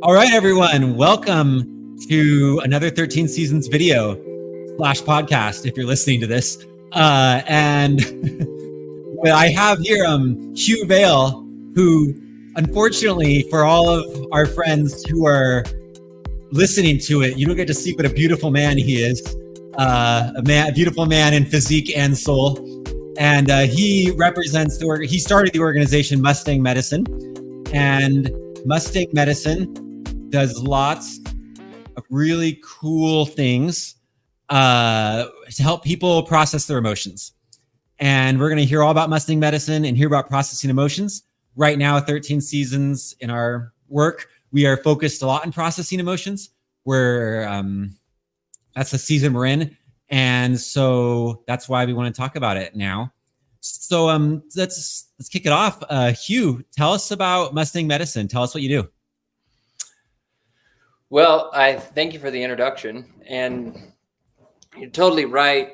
All right, everyone, welcome to another 13 Seasons video / podcast, if you're listening to this. And I have here Hugh Vail, who, unfortunately, for all of our friends who are listening to it, you don't get to see what a beautiful man he is. A beautiful man in physique and soul. And he represents he started the organization Mustang Medicine. And Mustang Medicine does lots of really cool things to help people process their emotions. And we're going to hear all about Mustang Medicine and hear about processing emotions. Right now, 13 seasons in our work, we are focused a lot on processing emotions. That's the season we're in. And so that's why we want to talk about it now. So let's kick it off. Hugh, tell us about Mustang Medicine. Tell us what you do. Well, I thank you for the introduction, and you're totally right.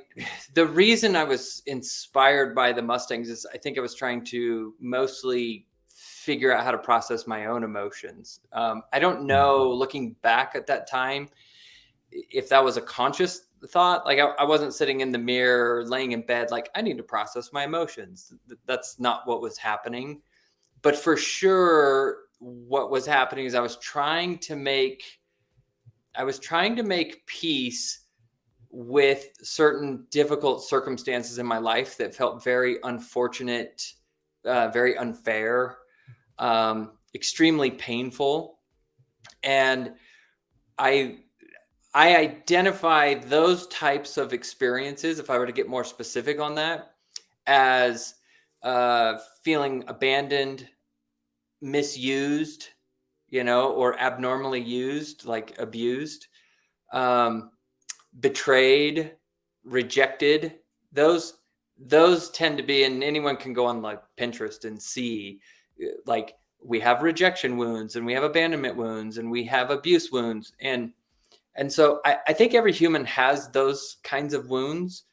The reason I was inspired by the Mustangs is I think I was trying to mostly figure out how to process my own emotions. I don't know, looking back at that time, if that was a conscious thought. Like I wasn't sitting in the mirror, laying in bed, like I need to process my emotions. That's not what was happening. But for sure, what was happening is I was trying to make peace with certain difficult circumstances in my life that felt very unfortunate, very unfair, extremely painful. And I identify those types of experiences, if I were to get more specific on that, as feeling abandoned, misused, or abnormally used, like abused, betrayed, rejected. Those tend to be, and anyone can go on like Pinterest and see, like, we have rejection wounds and we have abandonment wounds and we have abuse wounds. And so I think every human has those kinds of wounds.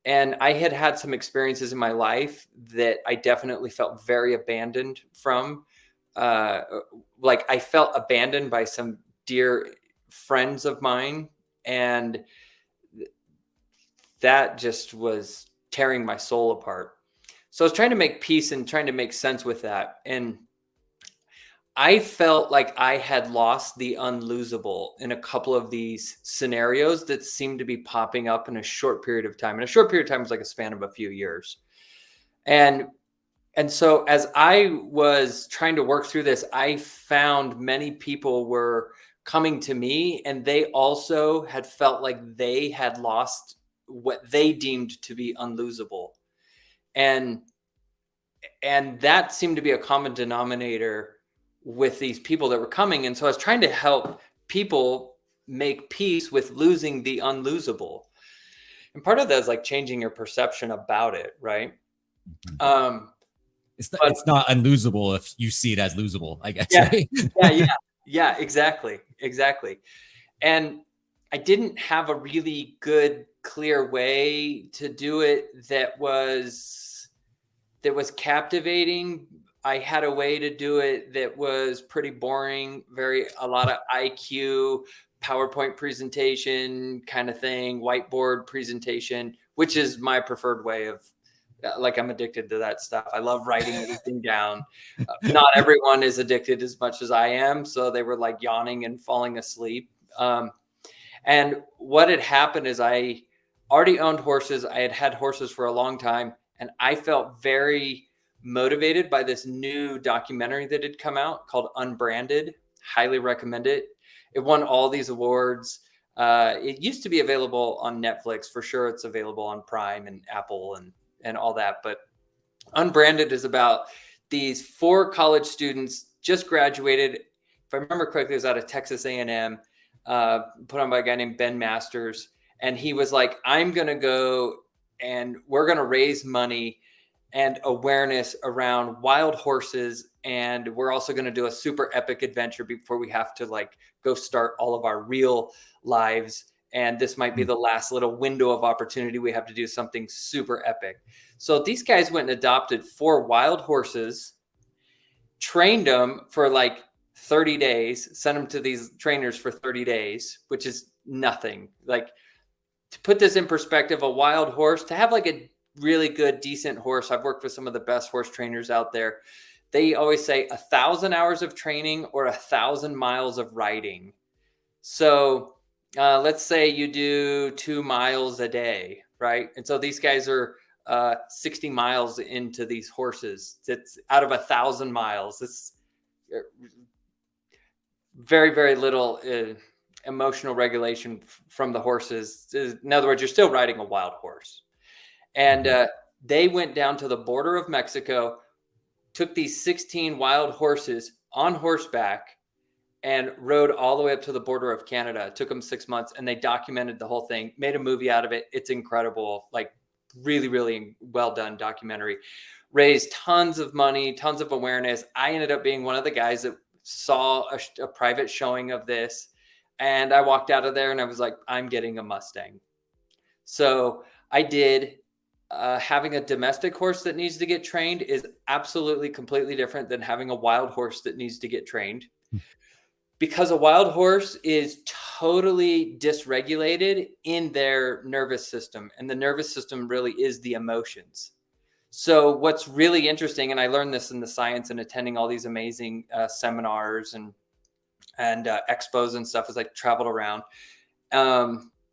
And I had some experiences in my life that I definitely felt very abandoned from. Like I felt abandoned by some dear friends of mine, and that just was tearing my soul apart. So I was trying to make peace and trying to make sense with that. And I felt like I had lost the unlosable in a couple of these scenarios that seemed to be popping up in a short period of time. And a short period of time was like a span of a few years. And so as I was trying to work through this, I found many people were coming to me, and they also had felt like they had lost what they deemed to be unlosable. And that seemed to be a common denominator with these people that were coming. And so I was trying to help people make peace with losing the unlosable. And part of that is like changing your perception about it, right? Mm-hmm. It's not unlosable if you see it as losable, I guess. Yeah, right? yeah, exactly. And I didn't have a really good, clear way to do it that was captivating. I had a way to do it that was pretty boring, a lot of IQ, PowerPoint presentation kind of thing, whiteboard presentation, which is my preferred way of, like, I'm addicted to that stuff. I love writing everything down. Not everyone is addicted as much as I am. So they were like yawning and falling asleep. And what had happened is I already owned horses. I had had horses for a long time, and I felt very motivated by this new documentary that had come out called Unbranded. Highly recommend it. It won all these awards. It used to be available on Netflix. For sure, it's available on Prime and Apple and all that. But Unbranded is about these 4 college students just graduated. If I remember correctly, it was out of Texas A&M, put on by a guy named Ben Masters. And he was like, I'm going to go and we're going to raise money and awareness around wild horses. And we're also going to do a super epic adventure before we have to like go start all of our real lives. And this might be the last little window of opportunity. We have to do something super epic. So these guys went and adopted 4 wild horses, trained them for like 30 days, sent them to these trainers for 30 days, which is nothing. Like, to put this in perspective, a wild horse, to have like a really good, decent horse, I've worked with some of the best horse trainers out there. They always say 1,000 hours of training or 1,000 miles of riding. So let's say you do 2 miles a day, right? And so these guys are 60 miles into these horses. It's out of 1,000 miles. It's very, very little emotional regulation from the horses. In other words, you're still riding a wild horse. And they went down to the border of Mexico, took these 16 wild horses on horseback and rode all the way up to the border of Canada. It took them 6 months, and they documented the whole thing, made a movie out of it. It's incredible. Like, really, really well done documentary. Raised tons of money, tons of awareness. I ended up being one of the guys that saw a private showing of this. And I walked out of there and I was like, I'm getting a Mustang. So I did. Having a domestic horse that needs to get trained is absolutely completely different than having a wild horse that needs to get trained. Because a wild horse is totally dysregulated in their nervous system. And the nervous system really is the emotions. So what's really interesting, and I learned this in the science and attending all these amazing seminars and expos and stuff as I traveled around,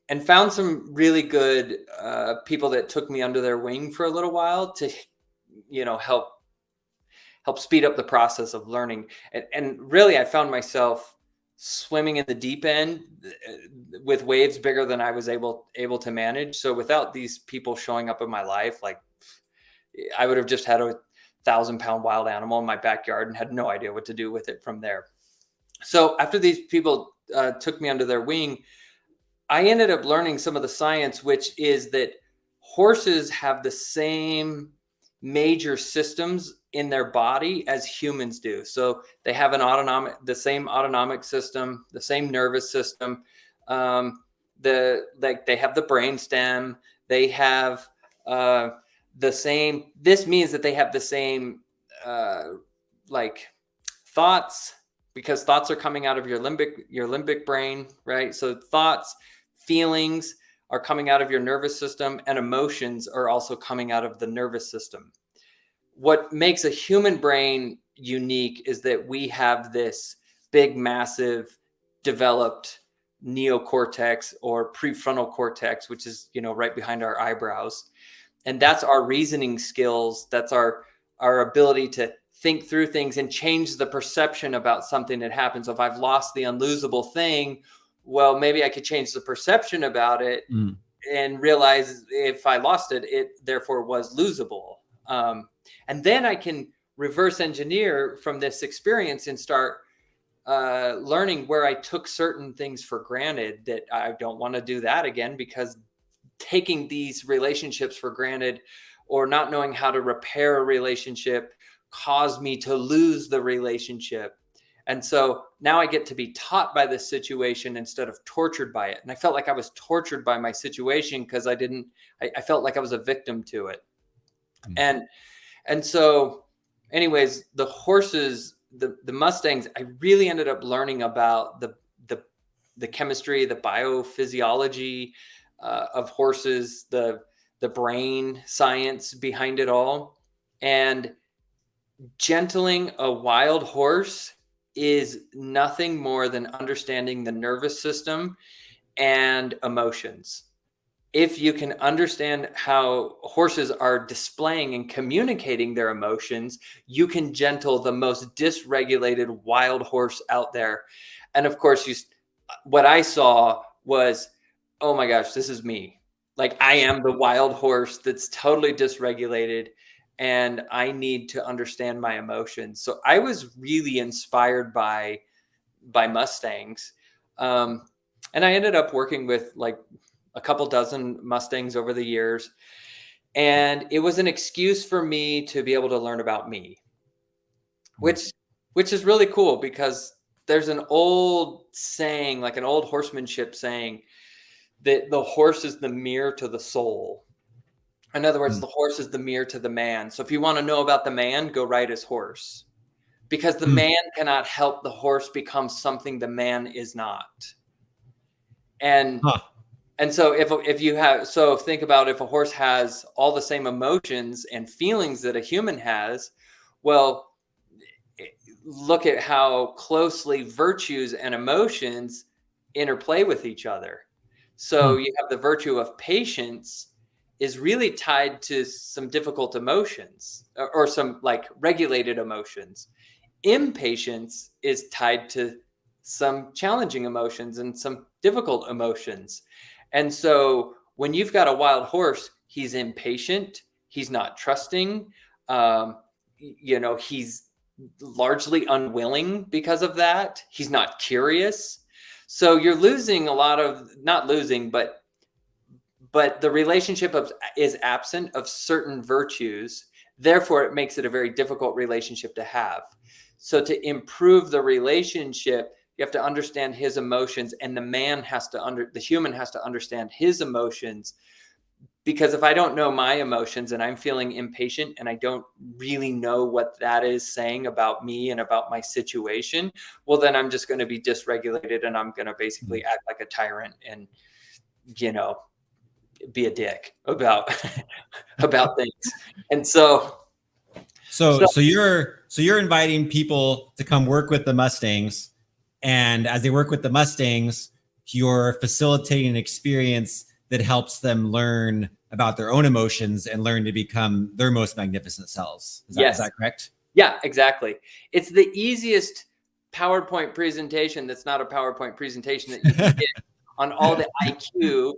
and found some really good people that took me under their wing for a little while to, help speed up the process of learning. And really, I found myself swimming in the deep end with waves bigger than I was able to manage. So without these people showing up in my life, like, I would have just had a 1,000-pound wild animal in my backyard and had no idea what to do with it from there. So after these people took me under their wing, I ended up learning some of the science, which is that horses have the same major systems in their body as humans do. So they have the same autonomic system, the same nervous system. They have the brain stem. They have the same. This means that they have the same thoughts, because thoughts are coming out of your limbic brain, right? So thoughts, feelings are coming out of your nervous system, and emotions are also coming out of the nervous system. What makes a human brain unique is that we have this big, massive, developed neocortex or prefrontal cortex, which is, right behind our eyebrows. And that's our reasoning skills. That's our ability to think through things and change the perception about something that happens. So if I've lost the unlosable thing, well, maybe I could change the perception about it and realize if I lost it, it therefore was losable. And then I can reverse engineer from this experience and start learning where I took certain things for granted, that I don't want to do that again, because taking these relationships for granted or not knowing how to repair a relationship caused me to lose the relationship. And so now I get to be taught by this situation instead of tortured by it. And I felt like I was tortured by my situation because I felt like I was a victim to it. And so anyways, the horses, the Mustangs, I really ended up learning about the chemistry, the biophysiology of horses, the brain science behind it all. And gentling a wild horse is nothing more than understanding the nervous system and emotions. If you can understand how horses are displaying and communicating their emotions, you can gentle the most dysregulated wild horse out there. And of course, what I saw was, oh my gosh, this is me. Like, I am the wild horse that's totally dysregulated, and I need to understand my emotions. So I was really inspired by Mustangs. And I ended up working with like a couple dozen Mustangs over the years. And it was an excuse for me to be able to learn about me, which is really cool, because there's an old saying, like an old horsemanship saying, that the horse is the mirror to the soul. In other words, the horse is the mirror to the man. So if you want to know about the man, go ride his horse, because the man cannot help the horse become something the man is not. And so think about if a horse has all the same emotions and feelings that a human has, well, look at how closely virtues and emotions interplay with each other. So you have the virtue of patience is really tied to some difficult emotions or some like regulated emotions. Impatience is tied to some challenging emotions and some difficult emotions. And so when you've got a wild horse, he's impatient, he's not trusting, he's largely unwilling because of that. He's not curious. So you're losing not losing, but the relationship is absent of certain virtues. Therefore, it makes it a very difficult relationship to have. So to improve the relationship, you have to understand his emotions, and the human has to understand his emotions. Because if I don't know my emotions and I'm feeling impatient and I don't really know what that is saying about me and about my situation, well, then I'm just going to be dysregulated and I'm going to basically act like a tyrant and, be a dick about things. And so you're inviting people to come work with the Mustangs, and as they work with the Mustangs, you're facilitating an experience that helps them learn about their own emotions and learn to become their most magnificent selves. Is that correct? Yeah, exactly. It's the easiest PowerPoint presentation that's not a PowerPoint presentation that you can get on all the IQ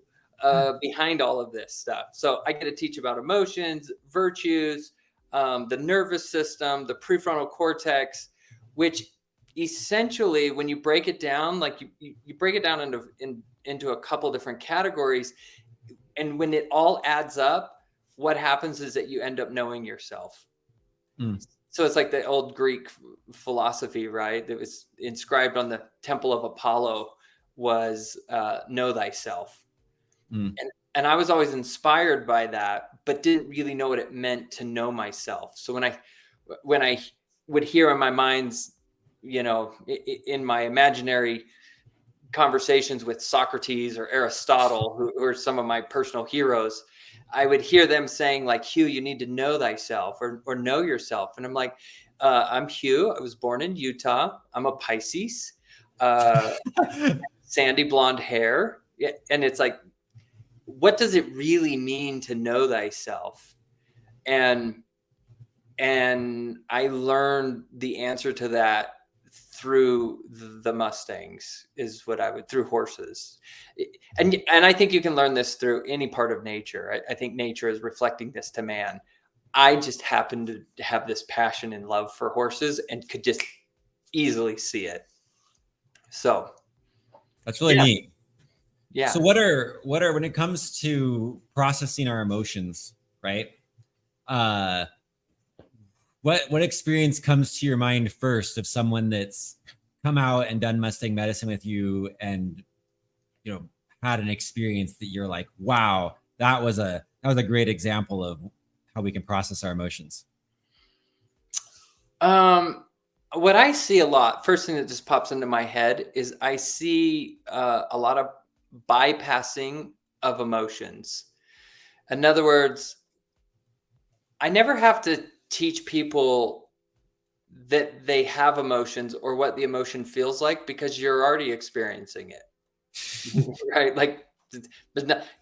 behind all of this stuff. So I get to teach about emotions, virtues, the nervous system, the prefrontal cortex, which essentially, when you break it down, like you break it down into a couple different categories, and when it all adds up, what happens is that you end up knowing yourself. So it's like the old Greek philosophy, right? That was inscribed on the temple of Apollo was know thyself. And I was always inspired by that, but didn't really know what it meant to know myself. So when I would hear in my mind's, in my imaginary conversations with Socrates or Aristotle, who are some of my personal heroes, I would hear them saying like, Hugh, you need to know thyself or know yourself. And I'm like, I'm Hugh. I was born in Utah. I'm a Pisces, sandy blonde hair. Yeah, and it's like, what does it really mean to know thyself? And I learned the answer to that through the Mustangs through horses. And I think you can learn this through any part of nature. I think nature is reflecting this to man. I just happen to have this passion and love for horses and could just easily see it. So that's really neat. Yeah. So what are when it comes to processing our emotions, right? What experience comes to your mind first of someone that's come out and done Mustang medicine with you and had an experience that you're like, wow, that was a great example of how we can process our emotions? What I see a lot, first thing that just pops into my head is I see a lot of bypassing of emotions. In other words, I never have to teach people that they have emotions or what the emotion feels like, because you're already experiencing it. Right? Like,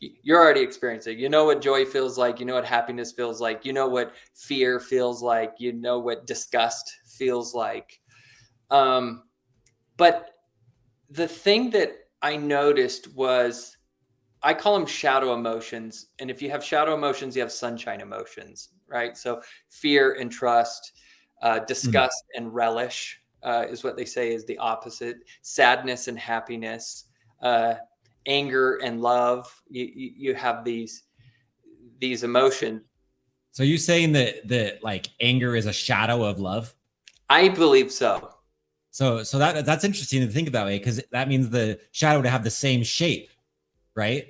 you're already experiencing it. You know what joy feels like. You know what happiness feels like. You know what fear feels like. You know what disgust feels like. But the thing that I noticed was, I call them shadow emotions. And if you have shadow emotions, you have sunshine emotions, right? So fear and trust, disgust and relish is what they say is the opposite. Sadness and happiness, anger and love. You have these emotions. So you saying that like anger is a shadow of love? I believe so. So that's interesting to think that way, because that means the shadow to have the same shape, right?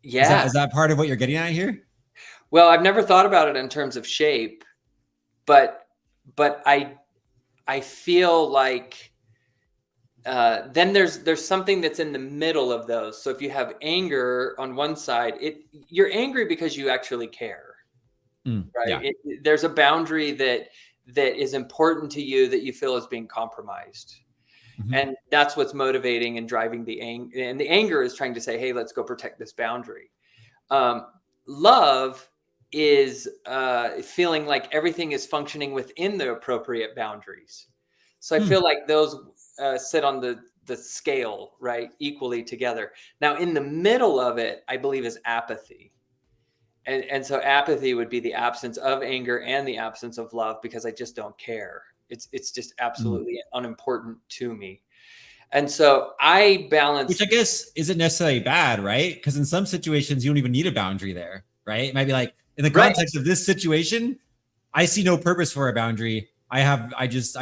Yeah. Is that part of what you're getting at here? Well, I've never thought about it in terms of shape, but I feel like then there's something that's in the middle of those. So if you have anger on one side, you're angry because you actually care, right? Yeah. There's a boundary that is important to you that you feel is being compromised. Mhm. And that's what's motivating and driving the anger. And the anger is trying to say, hey, let's go protect this boundary. Um, Love is feeling like everything is functioning within the appropriate boundaries. So I Hmm. feel like those sit on the scale, right, equally together. Now, in the middle of it, I believe is apathy. And so apathy would be the absence of anger and the absence of love because I just don't care. It's just Hmm. absolutely unimportant to me. And so I Which balance. I guess isn't necessarily bad, right? Because in some situations you don't even need a boundary there, right? It might be like in the Right. context of this situation, I see no purpose for a boundary. I just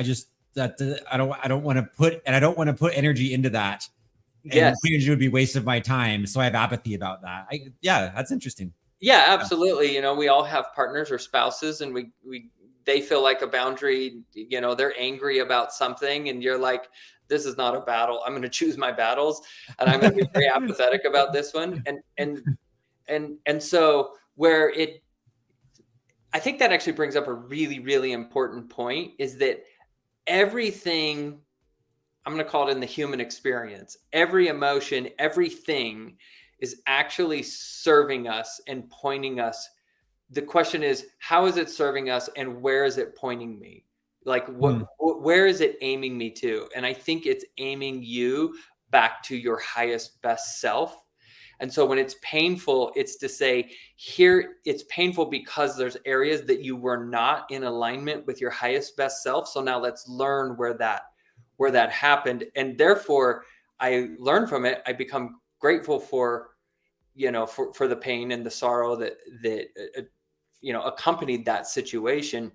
that I don't want to put energy into that, and Yes. energy would be waste of my time. So I have apathy about that. Yeah, that's interesting. Yeah, absolutely. We all have partners or spouses, and they feel like a boundary. They're angry about something, and you're like, "This is not a battle. I'm going to choose my battles, and I'm going to be very apathetic about this one." And so I think that actually brings up a really, really important point is that everything, I'm going to call it in the human experience, every emotion, everything is actually serving us and pointing us. The question is, how is it serving us and where is it pointing me? Like Hmm. where is it aiming me to? And I think it's aiming you back to your highest best self. And so when it's painful, it's to say, here, it's painful because there's areas that you were not in alignment with your highest best self. So now let's learn where that happened. And therefore I learn from it. I become grateful for the pain and the sorrow that accompanied that situation.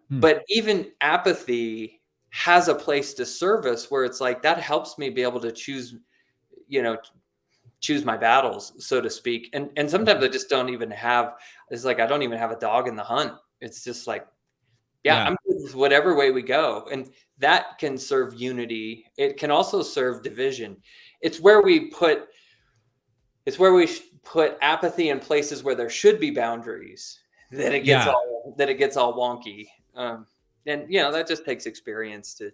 Hmm. But even apathy has a place to serve us where it's like that helps me be able to you know choose my battles, so to speak. And sometimes I just don't even have, it's like I don't even have a dog in the hunt. It's just like, yeah, Yeah. I'm good with whatever way we go. And that can serve unity. It can also serve division. It's where we put put apathy in places where there should be boundaries that it gets Yeah. all wonky. And that just takes experience to.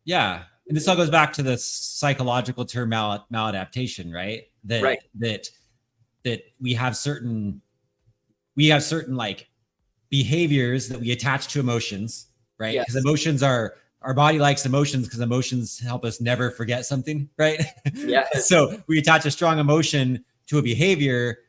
Yeah. And this all goes back to the psychological term maladaptation, right? Right. That we have certain like behaviors that we attach to emotions, right? Because Yes. emotions are our body likes emotions because emotions help us never forget something, right? Yes. So we attach a strong emotion to a behavior,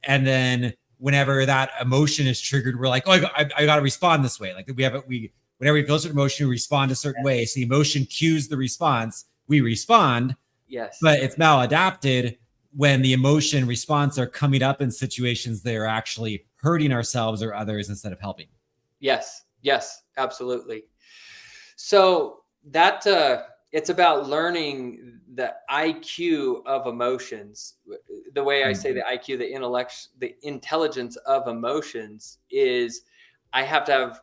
and then whenever that emotion is triggered, we're like, oh, I got to respond this way. Like we whenever we feel a certain emotion, we respond a certain way. So the emotion cues the response, we respond, Yes. but it's maladapted when the emotion response are coming up in situations that are actually hurting ourselves or others instead of helping. Yes. Yes. Absolutely. So that it's about learning the IQ of emotions. The way I say the IQ, the intelligence of emotions is I have to have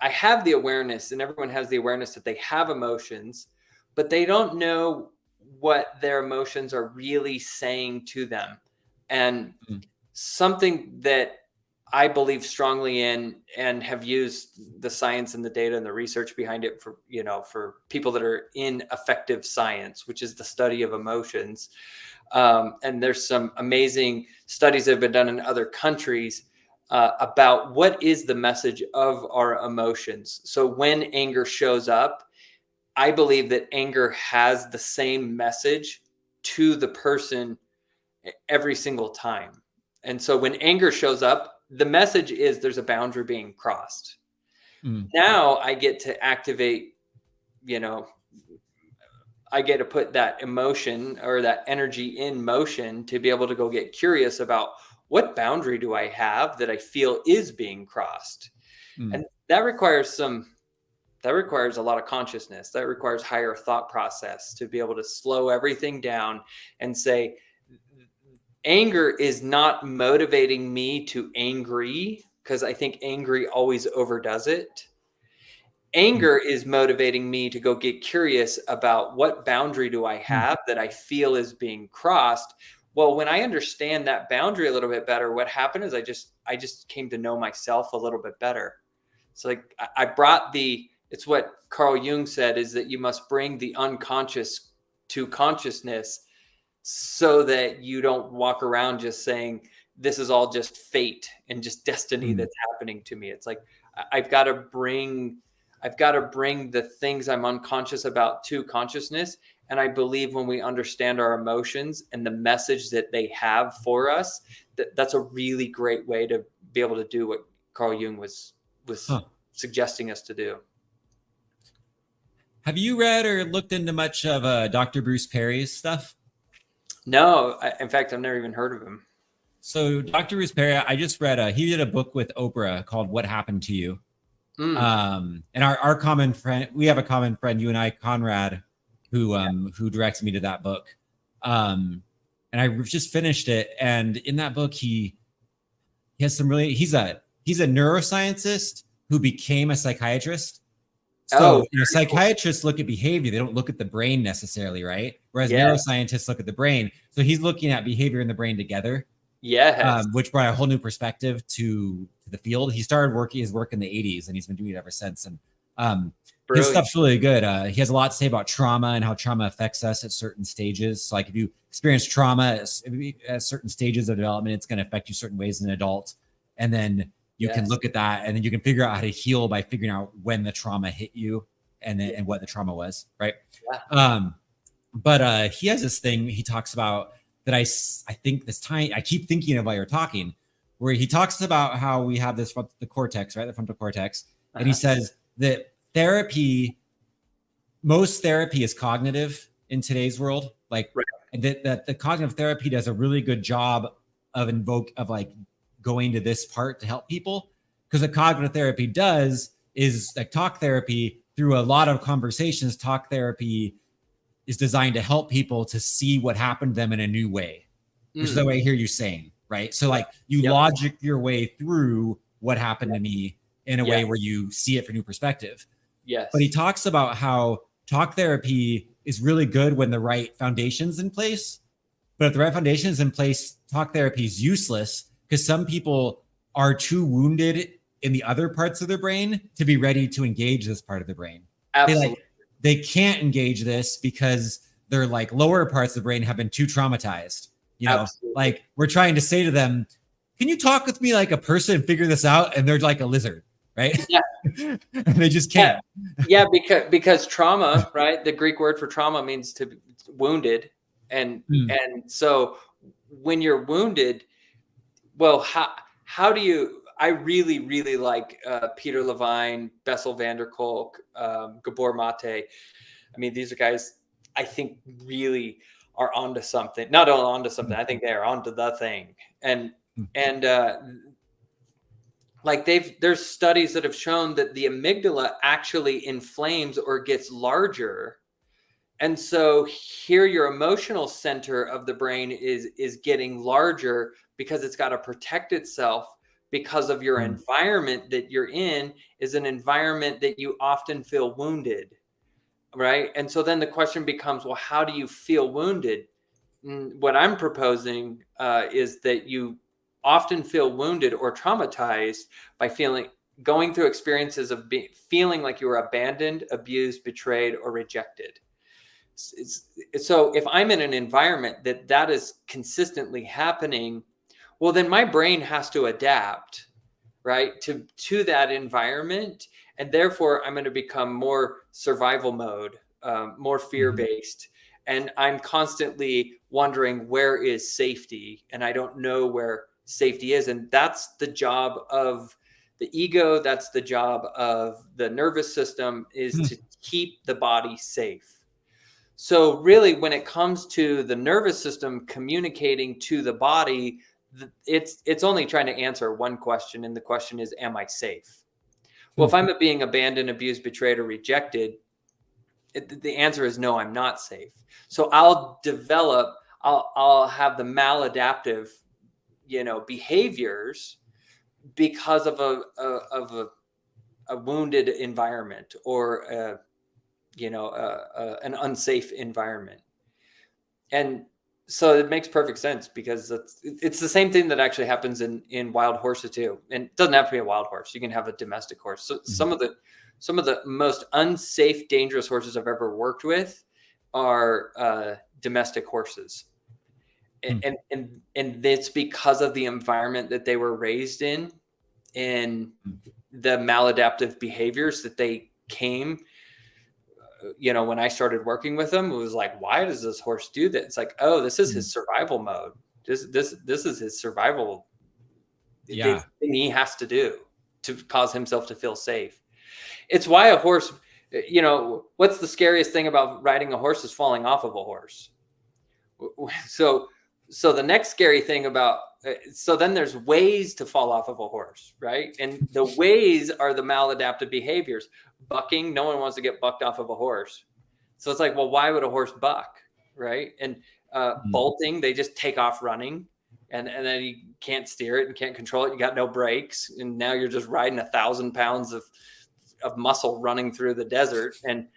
I have the awareness, and everyone has the awareness that they have emotions, but they don't know what their emotions are really saying to them. And Mm. something that I believe strongly in and have used the science and the data and the research behind it for people that are in affective science, which is the study of emotions. And there's some amazing studies that have been done in other countries about what is the message of our emotions. So when anger shows up, I believe that anger has the same message to the person every single time. And so when anger shows up, the message is there's a boundary being crossed. Mm. Now I get to activate, you know, I get to put that emotion or that energy in motion to be able to go get curious about what boundary do I have that I feel is being crossed. Mm. And that requires a lot of consciousness. That requires higher thought process to be able to slow everything down and say, anger is not motivating me to angry, because I think angry always overdoes it. Anger is motivating me to go get curious about what boundary do I have that I feel is being crossed. Well, when I understand that boundary a little bit better, what happened is I just came to know myself a little bit better. So like I brought it's what Carl Jung said, is that you must bring the unconscious to consciousness, so that you don't walk around just saying this is all just fate and just destiny that's happening to me. It's like I've got to bring the things I'm unconscious about to consciousness. And I believe when we understand our emotions and the message that they have for us, that's a really great way to be able to do what Carl Jung was suggesting us to do. Have you read or looked into much of Dr. Bruce Perry's stuff? No, in fact, I've never even heard of him. So Dr. Bruce Perry, I just read, he did a book with Oprah called What Happened to You? And our common friend, we have a common friend, you and I, Conrad, who directs me to that book. And I just finished it. And in that book, he has some really, he's a neuroscientist who became a psychiatrist. So psychiatrists look at behavior. They don't look at the brain necessarily, right? Whereas neuroscientists look at the brain. So he's looking at behavior and the brain together. Which brought a whole new perspective to the field. He started his work in the 80s, and he's been doing it ever since. And his stuff's really good. He has a lot to say about trauma and how trauma affects us at certain stages. So like if you experience trauma at certain stages of development, it's going to affect you certain ways as an adult. And then you can look at that, and then you can figure out how to heal by figuring out when the trauma hit you and what the trauma was, right? But he has this thing he talks about that I think this time I keep thinking of while you're talking, where he talks about how we have this the cortex, right? The frontal cortex. And he says that most therapy is cognitive in today's world. Like that the cognitive therapy does a really good job of going to this part to help people. Because what cognitive therapy does is like talk therapy. Through a lot of conversations, talk therapy is designed to help people to see what happened to them in a new way, which is the way I hear you saying, right? So like you logic your way through what happened to me in a way where you see it from a new perspective. But he talks about how talk therapy is really good when the right foundation's in place. But if the right foundation is in place, talk therapy is useless because some people are too wounded in the other parts of their brain to be ready to engage this part of the brain. Absolutely. They can't engage this because their like lower parts of the brain have been too traumatized. You know, like we're trying to say to them, can you talk with me like a person and figure this out? And they're like a lizard, right? And they just can't. Because trauma, right? The Greek word for trauma means to be wounded. And so when you're wounded, well, how do you, I really, really like Peter Levine, Bessel van der Kolk, Gabor Mate. I mean, these are guys I think really are onto something. Not only onto something, I think they are onto the thing. And like there's studies that have shown that the amygdala actually inflames or gets larger. And so here your emotional center of the brain is getting larger because it's got to protect itself because of your environment that you're in is an environment that you often feel wounded, right? And so then the question becomes, well, how do you feel wounded? What I'm proposing is that you often feel wounded or traumatized by going through experiences of feeling like you were abandoned, abused, betrayed, or rejected. So if I'm in an environment that is consistently happening, well, then my brain has to adapt, right, to that environment. And therefore, I'm going to become more survival mode, more fear-based. And I'm constantly wondering, where is safety? And I don't know where safety is. And that's the job of the ego. That's the job of the nervous system, is to keep the body safe. So really, when it comes to the nervous system communicating to the body, it's only trying to answer one question. And the question is, am I safe? Well, if I'm being abandoned, abused, betrayed, or rejected, the answer is no, I'm not safe. So I'll have the maladaptive, behaviors because of wounded environment or an unsafe environment. And so it makes perfect sense, because it's the same thing that actually happens in wild horses too. And it doesn't have to be a wild horse. You can have a domestic horse. So some of the most unsafe, dangerous horses I've ever worked with are domestic horses. And it's because of the environment that they were raised in and the maladaptive behaviors that they came. When I started working with them, it was like, why does this horse do that? It's like, oh, this is his survival mode. This is his survival thing he has to do to cause himself to feel safe. It's why a horse, what's the scariest thing about riding a horse is falling off of a horse. So the next scary thing then there's ways to fall off of a horse, right? And the ways are the maladaptive behaviors. Bucking, no one wants to get bucked off of a horse. So it's like, well, why would a horse buck, right? And bolting, they just take off running, and then you can't steer it and can't control it. You got no brakes, and now you're just riding 1,000 pounds of muscle running through the desert, and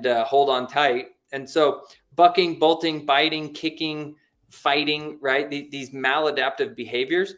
hold on tight. And so bucking, bolting, biting, kicking, fighting, right? These maladaptive behaviors,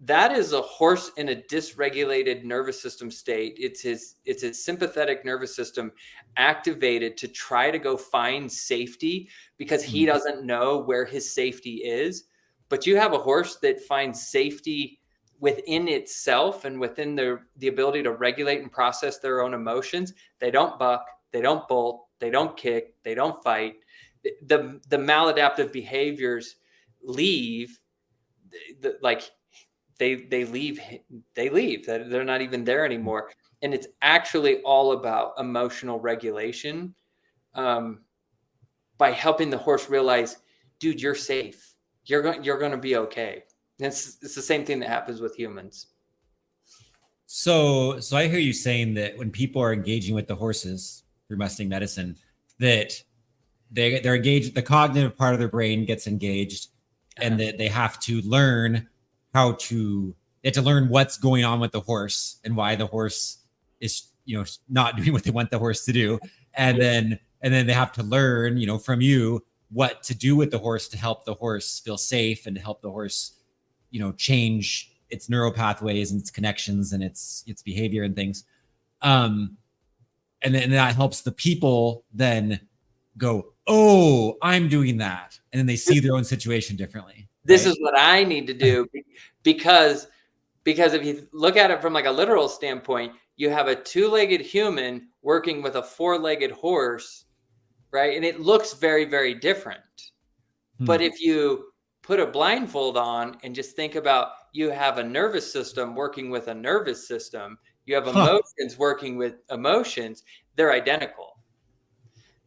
that is a horse in a dysregulated nervous system state. It's his sympathetic nervous system activated to try to go find safety, because he doesn't know where his safety is. But you have a horse that finds safety within itself and within the ability to regulate and process their own emotions. They don't buck, they don't bolt, they don't kick, they don't fight. The maladaptive behaviors leave. They leave. They're not even there anymore. And it's actually all about emotional regulation, by helping the horse realize, dude, you're safe. You're going to be okay. And it's the same thing that happens with humans. So I hear you saying that when people are engaging with the horses through Mustang medicine, that they're engaged, the cognitive part of their brain gets engaged, and that they have to learn what's going on with the horse and why the horse is, not doing what they want the horse to do. And then they have to learn, from you, what to do with the horse to help the horse feel safe and to help the horse, change its neural pathways and its connections and its behavior and things. And then that helps the people then go, oh, I'm doing that. And then they see their own situation differently. This is what I need to do, because if you look at it from like a literal standpoint, you have a 2-legged human working with a 4-legged horse, right? And it looks very, very different. But if you put a blindfold on and just think about, you have a nervous system working with a nervous system, you have emotions working with emotions, they're identical.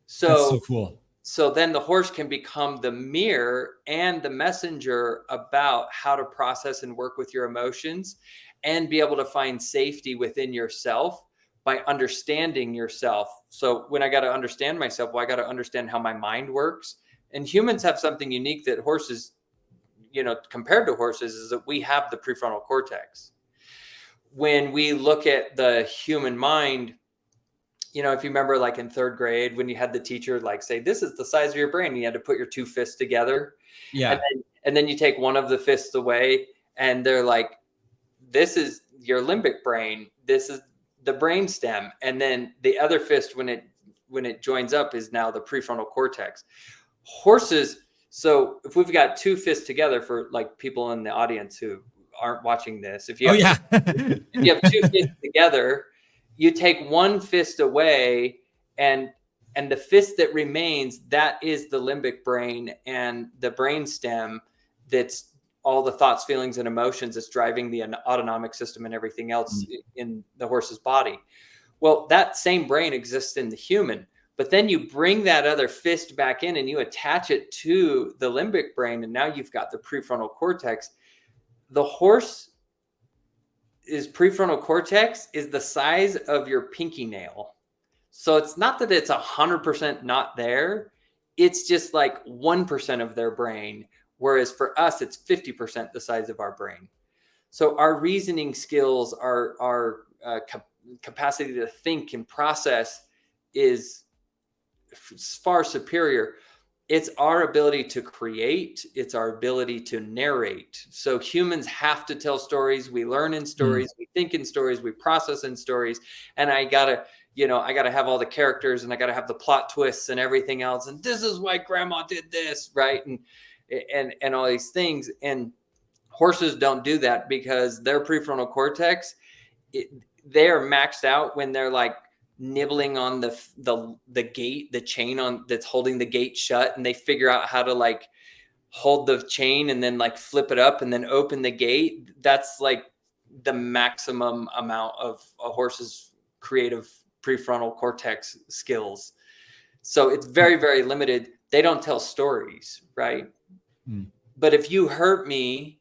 So that's so cool. So then the horse can become the mirror and the messenger about how to process and work with your emotions, and be able to find safety within yourself by understanding yourself. So when I got to understand myself, well, I got to understand how my mind works. And humans have something unique that horses, compared to horses, is that we have the prefrontal cortex. When we look at the human mind, if you remember, like in 3rd grade, when you had the teacher say, this is the size of your brain, you had to put your 2 fists together. Yeah. And then you take one of the fists away, and they're like, this is your limbic brain. This is the brain stem. And then the other fist, when it joins up, is now the prefrontal cortex. Horses. So if we've got 2 fists together, for like people in the audience who aren't watching this, if you have 2 fists together, you take one fist away, and the fist that remains, that is the limbic brain and the brain stem. That's all the thoughts, feelings, and emotions that's driving the autonomic system and everything else in the horse's body. Well, that same brain exists in the human, but then you bring that other fist back in and you attach it to the limbic brain, and now you've got the prefrontal cortex. The horse is prefrontal cortex is the size of your pinky nail. So it's not that it's 100% not there. It's just like 1% of their brain. Whereas for us, it's 50% the size of our brain. So our reasoning skills, our capacity to think and process is far superior. It's our ability to create. It's our ability to narrate. So humans have to tell stories. We learn in stories. We think in stories. We process in stories. And I gotta have all the characters, and I gotta have the plot twists and everything else. And this is why grandma did this, right? And all these things. And horses don't do that because their prefrontal cortex, they are maxed out when they're like nibbling on the gate, the chain on that's holding the gate shut, and they figure out how to like hold the chain and then like flip it up and then open the gate. That's like the maximum amount of a horse's creative prefrontal cortex skills. So it's very, very limited. They don't tell stories, right? But if you hurt me,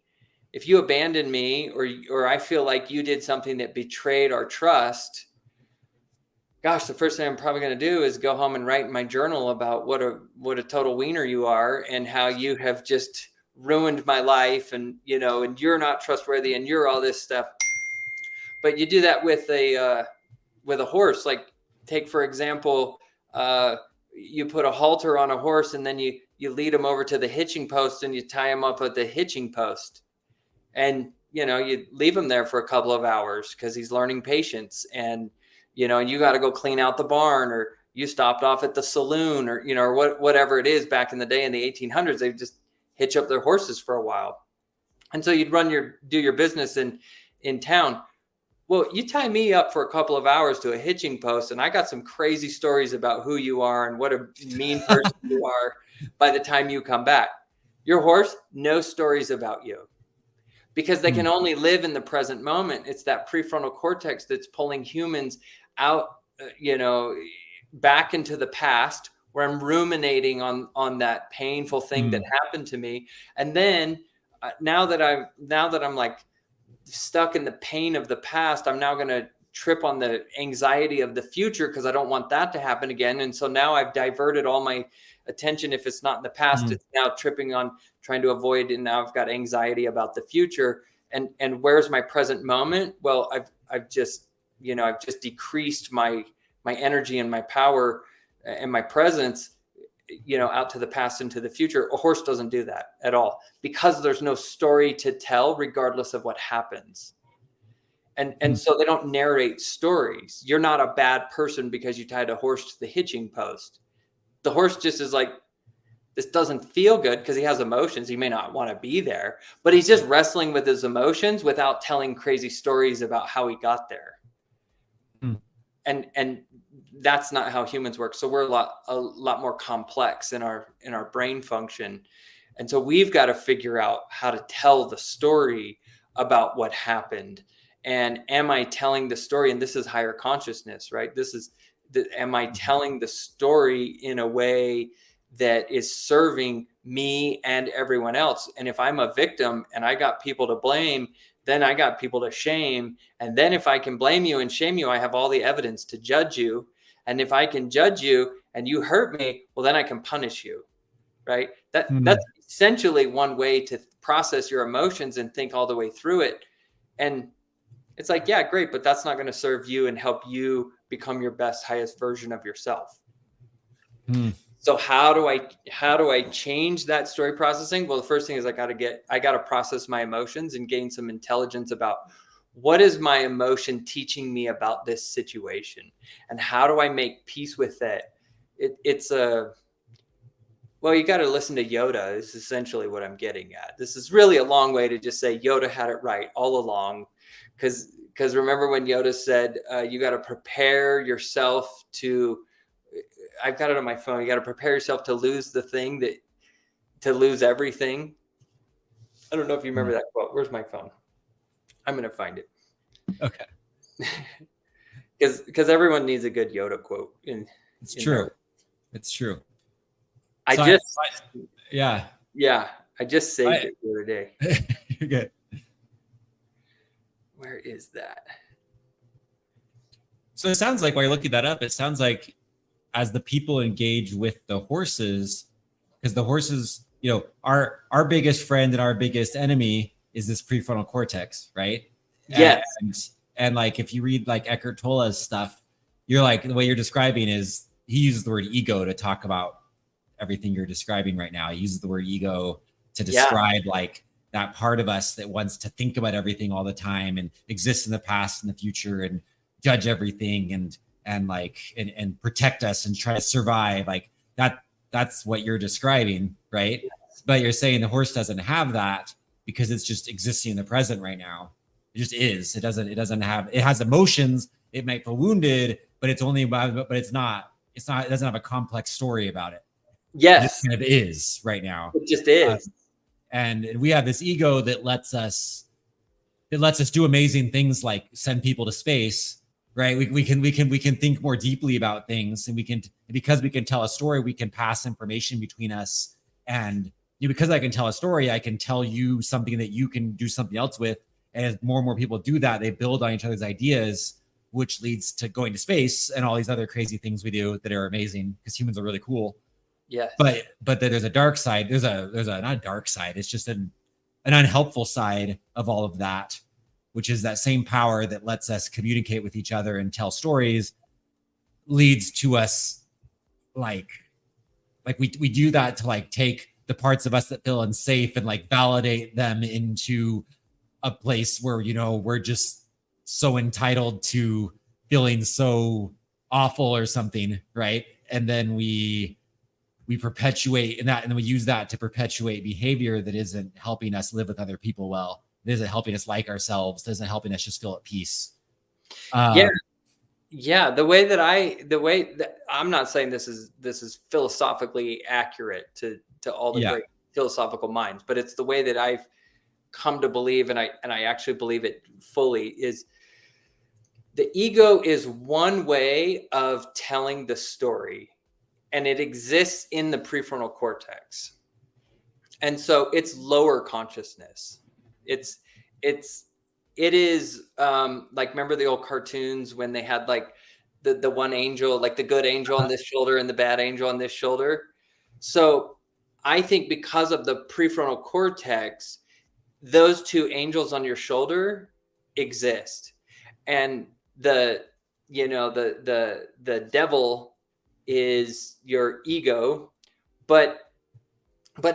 if you abandon me, or I feel like you did something that betrayed our trust, gosh, the first thing I'm probably going to do is go home and write in my journal about what a total wiener you are, and how you have just ruined my life, and and you're not trustworthy, and you're all this stuff. But you do that with a horse. Like, take for example, you put a halter on a horse, and then you lead him over to the hitching post, and you tie him up at the hitching post, and you leave him there for a couple of hours because he's learning patience, and you got to go clean out the barn, or you stopped off at the saloon, or or whatever it is. Back in the day in the 1800s, they just hitch up their horses for a while, and so you'd do your business in town. Well, you tie me up for a couple of hours to a hitching post, and I got some crazy stories about who you are and what a mean person you are by the time you come back. Your horse, no stories about you, because they can only live in the present moment. It's that prefrontal cortex that's pulling humans out, back into the past, where I'm ruminating on that painful thing that happened to me. And then now that I'm like stuck in the pain of the past, I'm now going to trip on the anxiety of the future because I don't want that to happen again. And so now I've diverted all my attention. If it's not in the past, it's now tripping on trying to avoid, and now I've got anxiety about the future. And where's my present moment? Well, I've just decreased my energy and my power and my presence, out to the past and to the future. A horse doesn't do that at all, because there's no story to tell regardless of what happens. And so they don't narrate stories. You're not a bad person because you tied a horse to the hitching post. The horse just is like, this doesn't feel good, because he has emotions. He may not want to be there, but he's just wrestling with his emotions without telling crazy stories about how he got there. And that's not how humans work. So we're a lot more complex in our brain function. And so we've got to figure out how to tell the story about what happened. And am I telling the story? And this is higher consciousness, right? Am I telling the story in a way that is serving me and everyone else? And if I'm a victim and I got people to blame, then I got people to shame. And then if I can blame you and shame you, I have all the evidence to judge you. And if I can judge you and you hurt me, well, then I can punish you, right? That's essentially one way to process your emotions and think all the way through it. And it's like, yeah, great, but that's not going to serve you and help you become your best, highest version of yourself. So how do I change that story processing? Well, the first thing is I got to process my emotions and gain some intelligence about what is my emotion teaching me about this situation, and how do I make peace with it? Well, you got to listen to Yoda is essentially what I'm getting at. This is really a long way to just say Yoda had it right all along. Because remember when Yoda said, you got to prepare yourself to, I've got it on my phone. You got to prepare yourself to lose to lose everything. I don't know if you remember that quote. Where's my phone? I'm going to find it. Okay. Because everyone needs a good Yoda quote. It's true. It's true. I just saved it the other day. You're good. Where is that? So it sounds like while you're looking that up, it sounds like as the people engage with the horses, because the horses, our biggest friend and our biggest enemy is this prefrontal cortex, right? Yes. And like, if you read like Eckhart Tolle's stuff, you're like, the way you're describing is he uses the word ego to talk about everything you're describing right now. He uses the word ego to describe like that part of us that wants to think about everything all the time and exist in the past and the future and judge everything and like and protect us and try to survive. Like that's what you're describing, right? Yes. But you're saying the horse doesn't have that because it's just existing in the present right now. It just is. It doesn't have, it has emotions. It might feel wounded, but it's only about, but it's not, it doesn't have a complex story about it. Yes. It just kind of is right now. It just is. And we have this ego that lets us do amazing things like send people to space, right? We can think more deeply about things, and because we can tell a story, we can pass information between us. And because I can tell a story, I can tell you something that you can do something else with. And as more and more people do that, they build on each other's ideas, which leads to going to space and all these other crazy things we do that are amazing because humans are really cool. Yeah. But there's a dark side. There's a not a dark side. It's just an unhelpful side of all of that, which is that same power that lets us communicate with each other and tell stories leads to us like we do that to like take the parts of us that feel unsafe and like validate them into a place where, we're just so entitled to feeling so awful or something, right? And then we perpetuate in that, and then we use that to perpetuate behavior that isn't helping us live with other people well. It isn't helping us like ourselves. It isn't helping us just feel at peace. Yeah. The way that I'm not saying this is philosophically accurate to all the great philosophical minds, but it's the way that I've come to believe, and I actually believe it fully, is the ego is one way of telling the story, and it exists in the prefrontal cortex. And so it's lower consciousness. It is like, remember the old cartoons when they had like the one angel, like the good angel on this shoulder and the bad angel on this shoulder. So I think because of the prefrontal cortex, those two angels on your shoulder exist. And the devil is your ego, but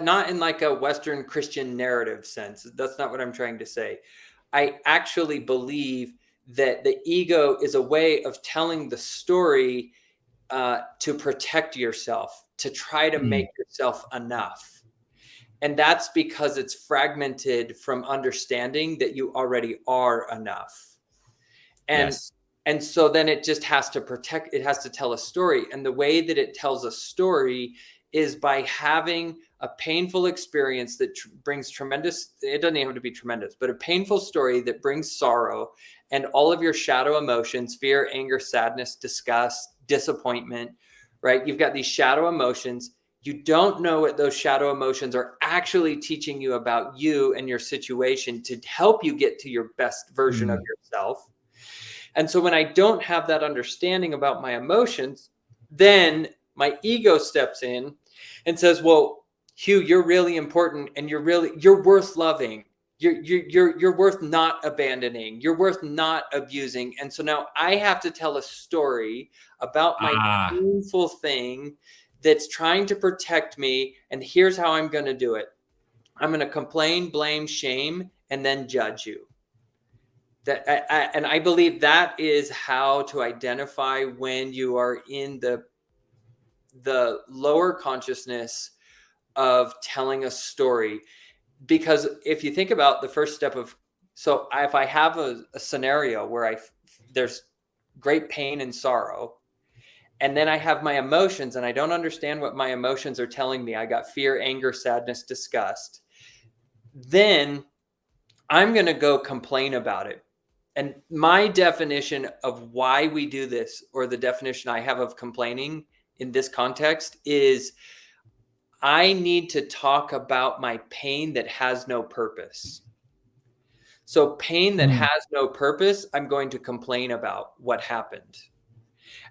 not in like a Western Christian narrative sense. That's not what I'm trying to say. I actually believe that the ego is a way of telling the story to protect yourself, to try to make yourself enough. And that's because it's fragmented from understanding that you already are enough. And so then it just has to protect, it has to tell a story. And the way that it tells a story is by having a painful experience that brings tremendous, it doesn't even have to be tremendous, but a painful story that brings sorrow and all of your shadow emotions, fear, anger, sadness, disgust, disappointment, right? You've got these shadow emotions. You don't know what those shadow emotions are actually teaching you about you and your situation to help you get to your best version of yourself. And so when I don't have that understanding about my emotions, then my ego steps in and says, well, Hugh, you're really important, and you're worth loving. You're worth not abandoning. You're worth not abusing. And so now I have to tell a story about my painful thing that's trying to protect me. And here's how I'm going to do it. I'm going to complain, blame, shame, and then judge you. And I believe that is how to identify when you are in the lower consciousness of telling a story. Because if you think about the first step of, so if I have a scenario where there's great pain and sorrow, and then I have my emotions and I don't understand what my emotions are telling me, I got fear, anger, sadness, disgust, then I'm going to go complain about it. And my definition of why we do this, or the definition I have of complaining in this context, is I need to talk about my pain that has no purpose. So pain that has no purpose, I'm going to complain about what happened.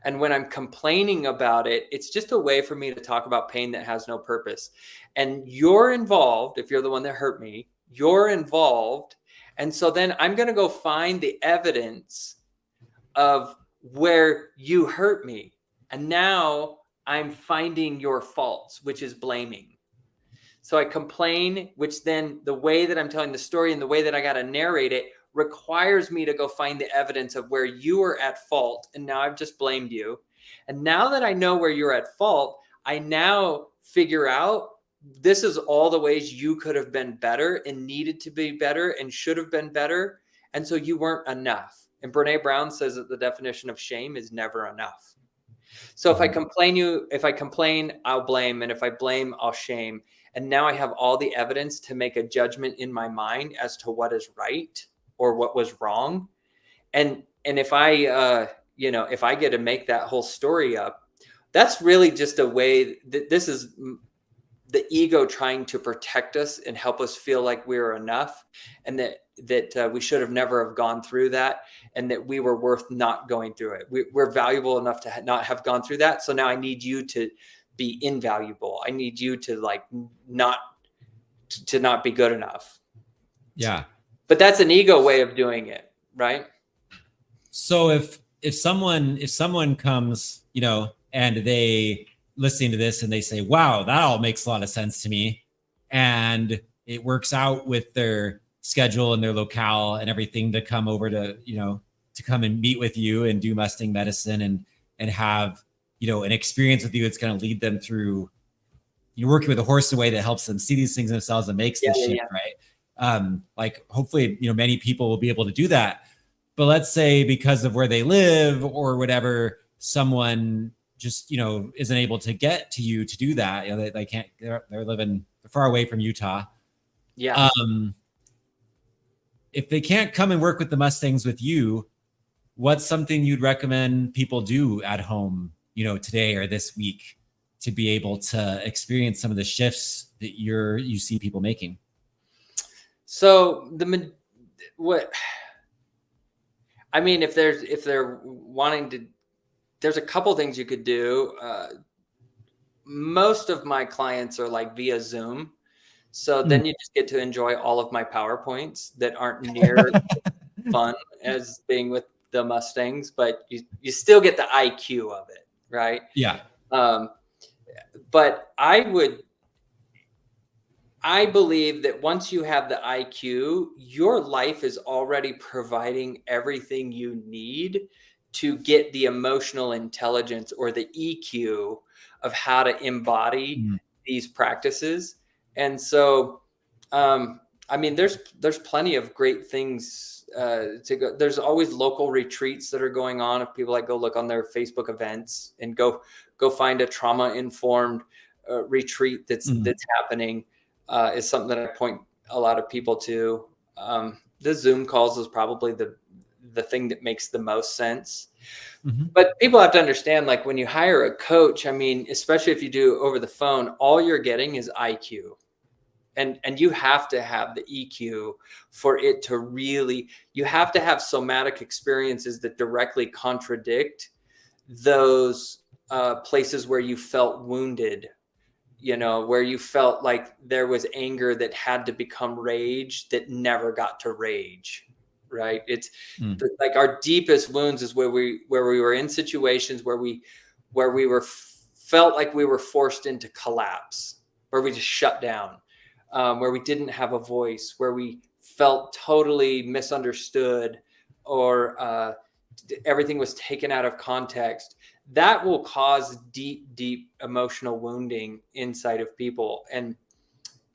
And when I'm complaining about it, it's just a way for me to talk about pain that has no purpose. And you're involved, if you're the one that hurt me, you're involved. And so then I'm going to go find the evidence of where you hurt me. And now I'm finding your faults, which is blaming. So I complain, which then the way that I'm telling the story and the way that I got to narrate it requires me to go find the evidence of where you were at fault. And now I've just blamed you. And now that I know where you're at fault, I now figure out this is all the ways you could have been better and needed to be better and should have been better. And so you weren't enough. And Brene Brown says that the definition of shame is never enough. So if I complain, I'll blame. And if I blame, I'll shame. And now I have all the evidence to make a judgment in my mind as to what is right or what was wrong. And if I, if I get to make that whole story up, that's really just a way that this is the ego trying to protect us and help us feel like we're enough, and that we should have never have gone through that, and that we were worth not going through it. We're valuable enough to not have gone through that. So now I need you to be invaluable. I need you to not be good enough. Yeah. But that's an ego way of doing it, right? So if someone comes, and they listening to this and they say, wow, that all makes a lot of sense to me, and it works out with their schedule and their locale and everything to come over to, to come and meet with you and do Mustang medicine and have, an experience with you that's going to lead them through, you're working with a horse in a way that helps them see these things themselves and makes this shift, right? Hopefully, many people will be able to do that. But let's say because of where they live or whatever, someone just, isn't able to get to you to do that. They can't, they're far away from Utah. Yeah. If they can't come and work with the Mustangs with you, what's something you'd recommend people do at home, today or this week to be able to experience some of the shifts that you see people making? So if they're wanting to, there's a couple things you could do. Most of my clients are via Zoom. So then you just get to enjoy all of my PowerPoints that aren't near fun as being with the Mustangs, but you still get the IQ of it, right? Yeah. But I believe that once you have the IQ, your life is already providing everything you need to get the emotional intelligence or the EQ of how to embody these practices. And so, there's plenty of great things to go. There's always local retreats that are going on. If people go look on their Facebook events and go find a trauma-informed retreat that's happening, is something that I point a lot of people to. The Zoom calls is probably the thing that makes the most sense. But people have to understand, when you hire a coach, especially if you do over the phone, all you're getting is IQ. And you have to have the EQ for it to really, you have to have somatic experiences that directly contradict those places where you felt wounded, where you felt like there was anger that had to become rage that never got to rage. Right. It's our deepest wounds is where we were in situations where we felt like we were forced into collapse, where we just shut down, where we didn't have a voice, where we felt totally misunderstood, or everything was taken out of context. That will cause deep, deep emotional wounding inside of people. And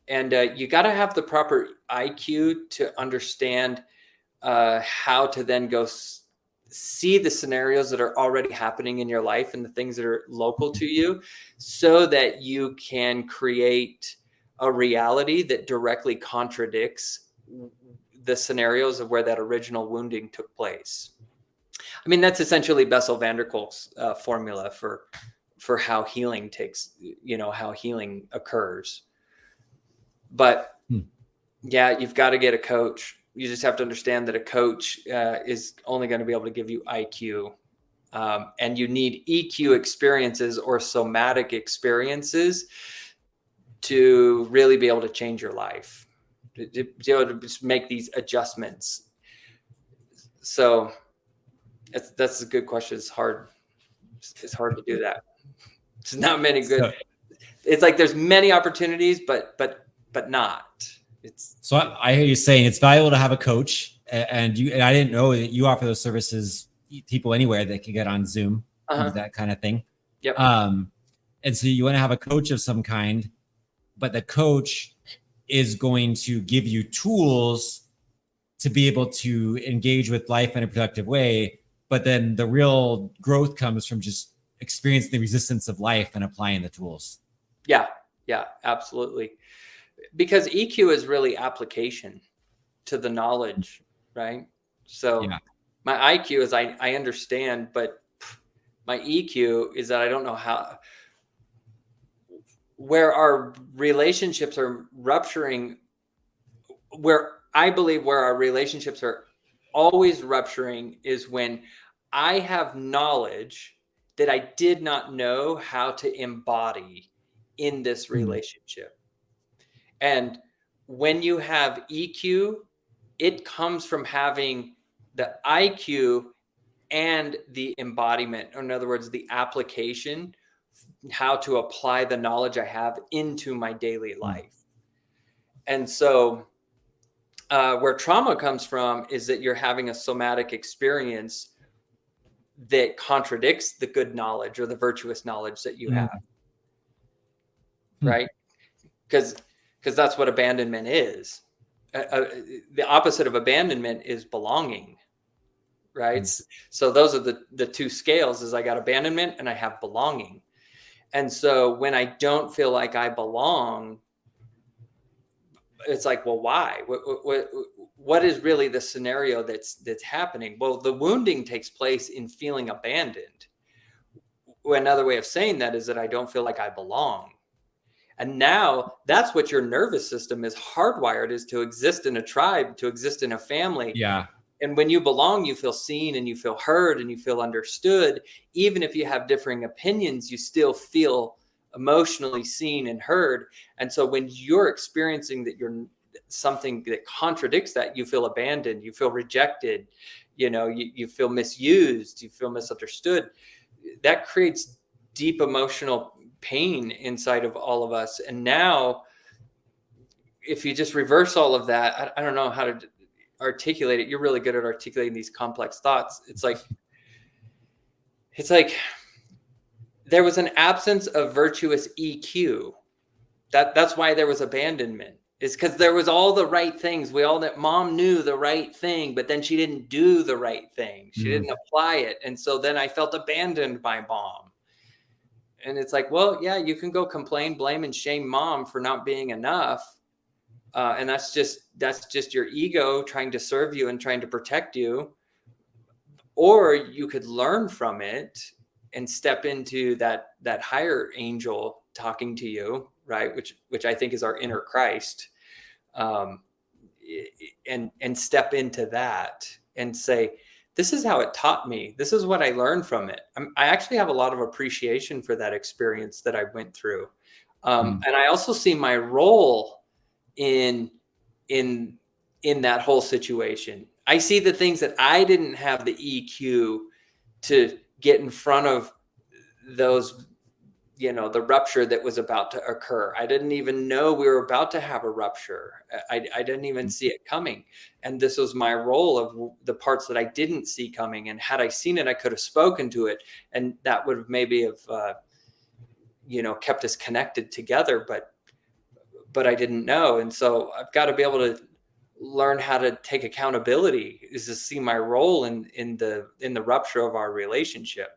you got to have the proper IQ to understand how to then go see the scenarios that are already happening in your life and the things that are local to you, so that you can create a reality that directly contradicts the scenarios of where that original wounding took place. That's essentially Bessel van der Kolk's formula for how healing how healing occurs. But yeah, you've got to get a coach. You just have to understand that a coach is only going to be able to give you IQ, and you need EQ experiences or somatic experiences to really be able to change your life. to be able to just make these adjustments. So that's a good question. It's hard to do that. It's not many good. It's like there's many opportunities, but not. So I hear you saying it's valuable to have a coach, and I didn't know that you offer those services, people anywhere that can get on Zoom, and that kind of thing. Yep. And so you want to have a coach of some kind, but the coach is going to give you tools to be able to engage with life in a productive way. But then the real growth comes from just experiencing the resistance of life and applying the tools. Yeah, absolutely. Because EQ is really application to the knowledge, right? So my IQ is I understand, but my EQ is that I don't know how, where our relationships are rupturing, where I believe where our relationships are always rupturing is when I have knowledge that I did not know how to embody in this relationship. And when you have EQ, it comes from having the IQ and the embodiment, or in other words, the application, how to apply the knowledge I have into my daily life. And so where trauma comes from is that you're having a somatic experience that contradicts the good knowledge or the virtuous knowledge that you have. Right? Because that's what abandonment is. The opposite of abandonment is belonging, right? So those are the two scales. Is I got abandonment and I have belonging. And so when I don't feel like I belong, it's like, well, why? What is really the scenario that's happening? Well, the wounding takes place in feeling abandoned. Another way of saying that is that I don't feel like I belong. And now that's what your nervous system is hardwired, is to exist in a tribe, to exist in a family. Yeah. And when you belong, you feel seen and you feel heard and you feel understood. Even if you have differing opinions, you still feel emotionally seen and heard. And so when you're experiencing that you're something that contradicts that, you feel abandoned, you feel rejected, you feel misused, you feel misunderstood. That creates deep emotional pain inside of all of us. And now if you just reverse all of that, I don't know how to articulate it. You're really good at articulating these complex thoughts. It's like there was an absence of virtuous EQ. That's why there was abandonment. It's because there was all the right things. That mom knew the right thing, but then she didn't do the right thing. She didn't apply it. And so then I felt abandoned by mom. And it's like, well, yeah, you can go complain, blame, and shame mom for not being enough. And that's just your ego trying to serve you and trying to protect you. Or you could learn from it and step into that higher angel talking to you, right? Which I think is our inner Christ. And step into that and say, this is how it taught me. This is what I learned from it. I actually have a lot of appreciation for that experience that I went through. And I also see my role in that whole situation. I see the things that I didn't have the EQ to get in front of those, the rupture that was about to occur. I didn't even know we were about to have a rupture. I didn't even see it coming. And this was my role of the parts that I didn't see coming. And had I seen it, I could have spoken to it. And that would have maybe kept us connected together, but I didn't know. And so I've got to be able to learn how to take accountability, is to see my role in the rupture of our relationship.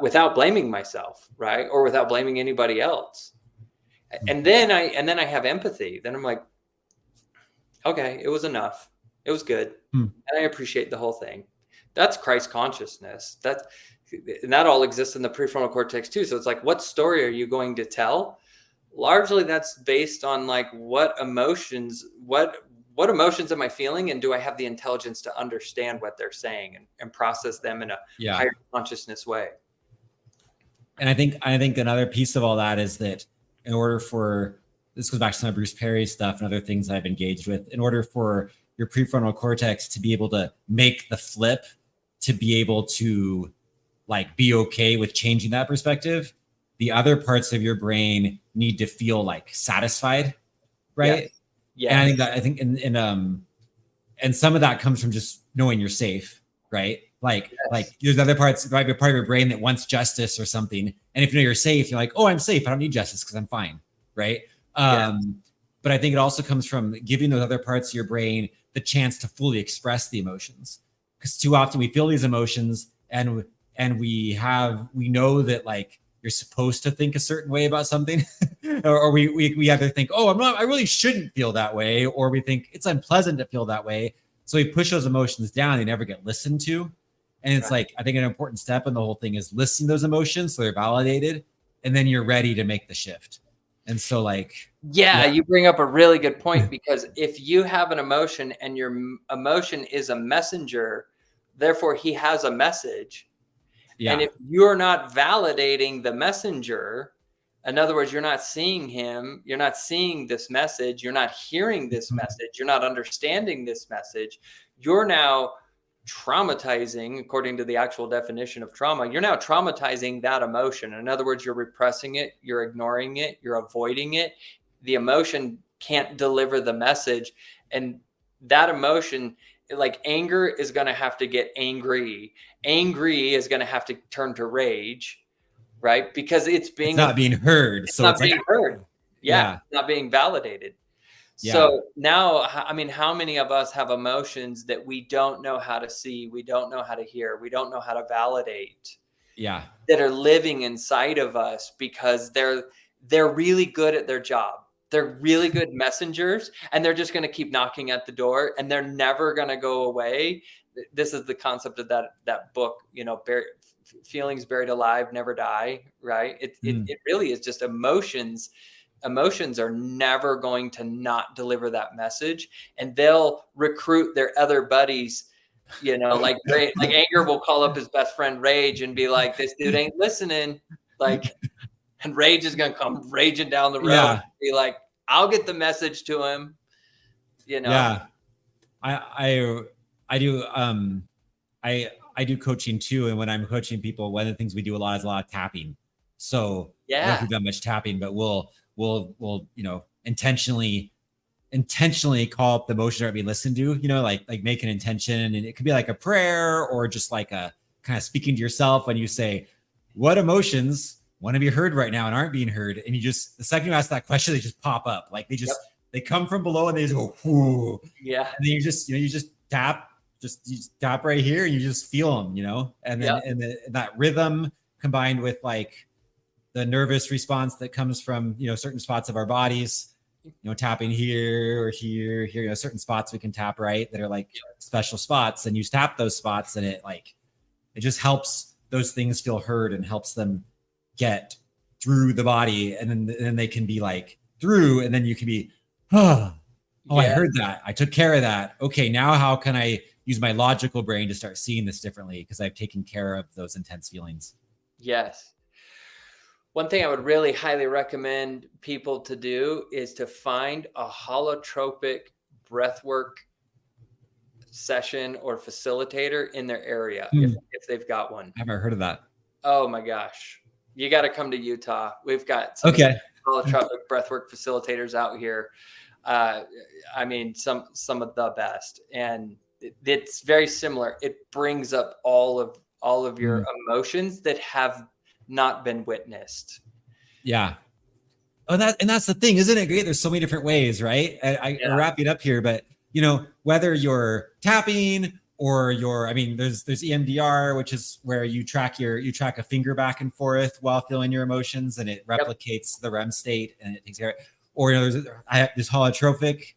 Without blaming myself, right? Or without blaming anybody else. And then I have empathy. Then I'm like, okay, it was enough. It was good. And I appreciate the whole thing. That's Christ consciousness. And that all exists in the prefrontal cortex too. So it's like, what story are you going to tell? Largely that's based on like, what emotions am I feeling? And do I have the intelligence to understand what they're saying and process them in a higher consciousness way? And I think another piece of all that is that in order for this goes back to some of Bruce Perry's stuff and other things I've engaged with, in order for your prefrontal cortex to be able to make the flip, to be able to like be okay with changing that perspective, the other parts of your brain need to feel like satisfied, right? Yeah. And I think and some of that comes from just knowing you're safe, right? Like there's other parts, right, part of your brain that wants justice or something. And if you know you're safe, you're like, oh, I'm safe. I don't need justice because I'm fine, right? But I think it also comes from giving those other parts of your brain the chance to fully express the emotions. Because too often we feel these emotions and we know that like you're supposed to think a certain way about something, or we either think, oh, I really shouldn't feel that way, or we think it's unpleasant to feel that way. So we push those emotions down, they never get listened to. And it's like, I think an important step in the whole thing is listening to those emotions so they're validated, and then you're ready to make the shift. And so like, you bring up a really good point, because if you have an emotion and your emotion is a messenger, therefore he has a message. And if you're not validating the messenger, in other words, you're not seeing him, you're not seeing this message, you're not hearing this message, you're not understanding this message, you're now traumatizing, according to the actual definition of trauma, you're now traumatizing that emotion. In other words, you're repressing it, you're ignoring it, you're avoiding it. The emotion can't deliver the message. And that emotion, like anger, is going to have to get angry. Angry is going to have to turn to rage, right? Because it's not being heard. It's not being heard. Yeah. Not being validated. So now, I mean, how many of us have emotions that we don't know how to see, we don't know how to hear, we don't know how to validate, that are living inside of us because they're really good at their job. They're really good messengers, and they're just going to keep knocking at the door, and they're never going to go away. This is the concept of that book, you know, feelings buried alive never die, right? It really is just emotions. Emotions are never going to not deliver that message, and they'll recruit their other buddies, you know, like anger will call up his best friend Rage and be like, this dude ain't listening, like, and Rage is going to come raging down the road and be like, I'll get the message to him, you know? I do coaching too. And when I'm coaching people, one of the things we do a lot is a lot of tapping. So I don't know if we've done much tapping, but we'll, you know, intentionally call up the emotion that we listen to, you know, like make an intention, and it could be like a prayer or just like a kind of speaking to yourself when you say, what emotions want to be heard right now and aren't being heard? And you just, the second you ask that question, they just pop up. Like they come from below and they just go, whoo. Yeah. And then you just tap right here and you just feel them, you know, and then and that rhythm combined with like the nervous response that comes from, you know, certain spots of our bodies, you know, tapping here or here, you know, certain spots we can tap right that are like special spots, and you tap those spots and it just helps those things feel heard and helps them get through the body, and then they can be like through, and then you can be, I heard that, I took care of that. Okay, now how can I use my logical brain to start seeing this differently because I've taken care of those intense feelings? Yes. One thing I would really highly recommend people to do is to find a holotropic breathwork session or facilitator in their area if they've got one. I've never heard of that. Oh my gosh. You got to come to Utah. We've got some holotropic breathwork facilitators out here. I mean, some of the best, and it's very similar. It brings up all of your emotions that have not been witnessed. Yeah. Oh, that's the thing, isn't it great? There's so many different ways, right? I'm wrapping up here, but you know, whether you're tapping or there's EMDR, which is where you track a finger back and forth while feeling your emotions, and it replicates the REM state and it takes care of it. Or you know, this holotropic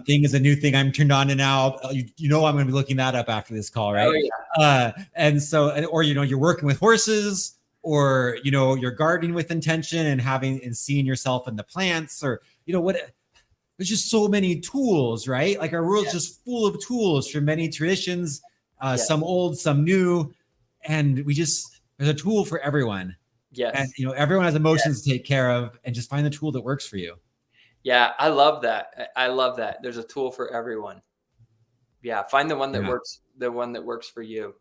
thing is a new thing I'm turned on to now. You know, I'm going to be looking that up after this call, right? Oh, yeah. Or you know, you're working with horses, or you know, you're gardening with intention and seeing yourself in the plants, or you know what. There's just so many tools, right? Like our world's just full of tools from many traditions, some old, some new, and there's a tool for everyone. Yes. And you know, everyone has emotions to take care of, and just find the tool that works for you. Yeah, I love that. I love that. There's a tool for everyone. Yeah, find the one that works, the one that works for you.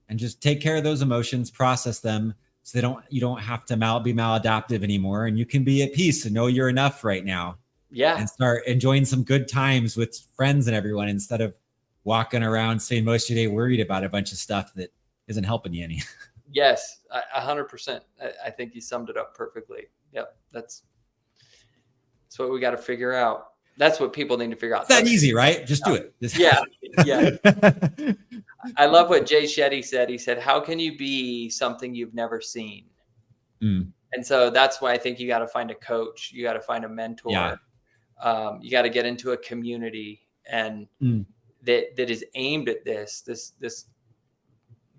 And just take care of those emotions, process them, so you don't have to be maladaptive anymore, and you can be at peace and know you're enough right now. Yeah. And start enjoying some good times with friends and everyone, instead of walking around spending most of your day worried about a bunch of stuff that isn't helping you any. Yes, 100%. I think you summed it up perfectly. Yep, that's what we got to figure out. That's what people need to figure out. It's that easy, right? Just do it. Yeah, yeah. I love what Jay Shetty said. He said, "How can you be something you've never seen?" Mm. And so that's why I think you got to find a coach. You got to find a mentor. Yeah. You got to get into a community and that is aimed at this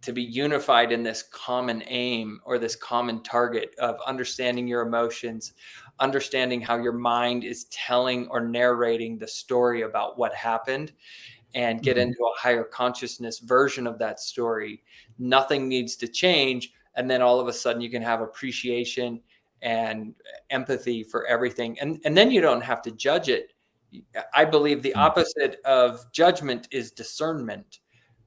to be unified in this common aim or this common target of understanding your emotions, understanding how your mind is telling or narrating the story about what happened, and get into a higher consciousness version of that story. Nothing needs to change. And then all of a sudden you can have appreciation and empathy for everything. And then you don't have to judge it. I believe the opposite of judgment is discernment,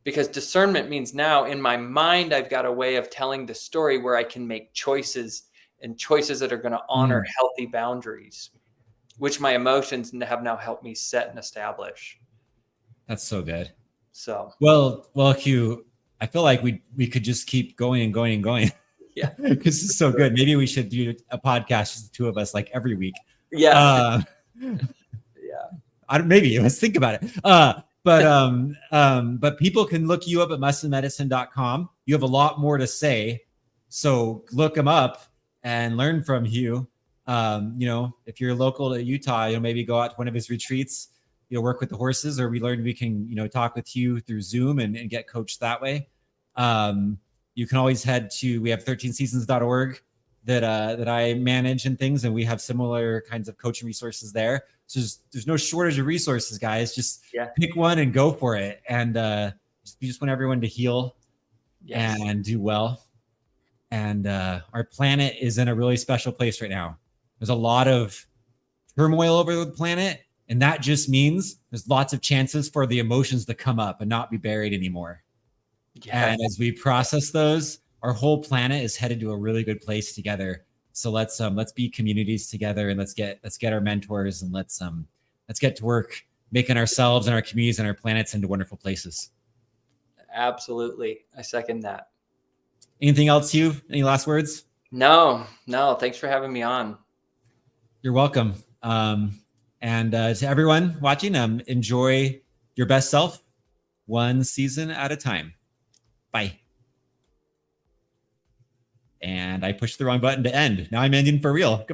because discernment means now in my mind, I've got a way of telling the story where I can make choices, and choices that are going to honor healthy boundaries, which my emotions have now helped me set and establish. That's so good. So, well, Hugh, I feel like we could just keep going and going and going. Yeah. Because it's so good. Maybe we should do a podcast, just the two of us, like every week. Yeah. Maybe let's think about it. But people can look you up at mustanmedicine.com. You have a lot more to say, so look them up and learn from Hugh. If you're local to Utah, maybe go out to one of his retreats. Work with the horses, or we learned we can, talk with Hugh through Zoom and get coached that way. You can always head to, we have 13seasons.org that I manage and things, and we have similar kinds of coaching resources there. So there's no shortage of resources, guys. Just pick one and go for it. And we just want everyone to heal and do well. And our planet is in a really special place right now. There's a lot of turmoil over the planet, and that just means there's lots of chances for the emotions to come up and not be buried anymore. And as we process those, our whole planet is headed to a really good place together. So let's be communities together, and let's get our mentors, and let's get to work making ourselves and our communities and our planets into wonderful places. Absolutely. I second that. Anything else, Hugh? Any last words? No. Thanks for having me on. You're welcome. And to everyone watching, enjoy your best self, one season at a time. Bye. And I pushed the wrong button to end. Now I'm ending for real.